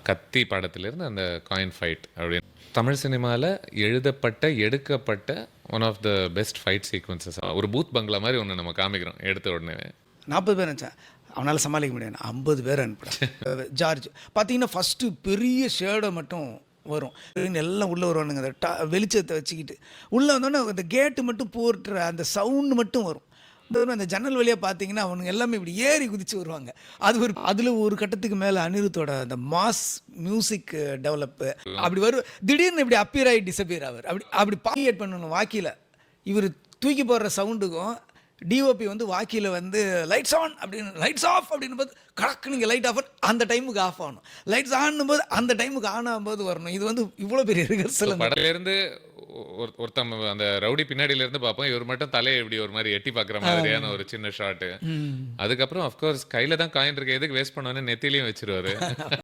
கத்தி படத்திலிருந்து அந்த காயின் ஃபைட் அப்படின்னு தமிழ் சினிமாவில் எழுதப்பட்ட எடுக்கப்பட்ட one of the best fight sequences. ஒரு பூத் பங்களா மாதிரி ஒன்று நம்ம காமிக்கிறோம் எடுத்த உடனே. 40 பேர் நினச்சேன், அவனால் சமாளிக்க முடியாது. 50 பேர் அனுப்புகிறேன். ஜார்ஜ் பார்த்தீங்கன்னா ஃபஸ்ட்டு பெரிய ஷேடை மட்டும் வரும், எல்லாம் உள்ளே வருவானுங்க. அந்த வெளிச்சத்தை வச்சுக்கிட்டு உள்ளே வந்தோடனே அந்த கேட்டு மட்டும் போட்டுற அந்த சவுண்டு மட்டும் வரும். அந்த ஜன்னல் வழியாக பார்த்தீங்கன்னா அவனுங்க எல்லாமே இப்படி ஏறி குதிச்சு வருவாங்க. அதில் ஒரு கட்டத்துக்கு மேலே அனிருத்தோட அந்த மாஸ் மியூசிக் டெவலப்பு அப்படி வரும். திடீர்னு இப்படி அப்பியர் ஆகி டிஸப்பியர் ஆவார். அப்படி பாக்கியேட் பண்ணணும் வாக்கியில். இவர் தூக்கி போடுற சவுண்டுக்கும் டிஓபி வந்து வாக்கியில் வந்து லைட்ஸ் ஆன் அப்படின்னு லைட்ஸ் ஆஃப் அப்படின்னு போது கணக்கு நீங்கள் லைட் ஆஃப் அந்த டைமுக்கு ஆஃப் ஆகணும். லைட்ஸ் ஆனும் போது அந்த டைமுக்கு ஆன் ஆகும்போது வரணும். இது வந்து இவ்வளோ பெரிய ரிஹர்சல். படத்துலேருந்து ஒருத்தம் அந்த ரவுடி பின்னாடியில இருந்து பார்ப்போம், இவர் மட்டும் தலையை இப்படி ஒரு மாதிரி எட்டி பார்க்குற மாதிரியான ஒரு சின்ன ஷாட்டு. அதுக்கப்புறம் அஃப்கோர்ஸ் கையில் தான் காயின் இருக்கு, எதுக்கு வேஸ்ட் பண்ணோன்னு நெத்திலையும் வச்சிருவாரு.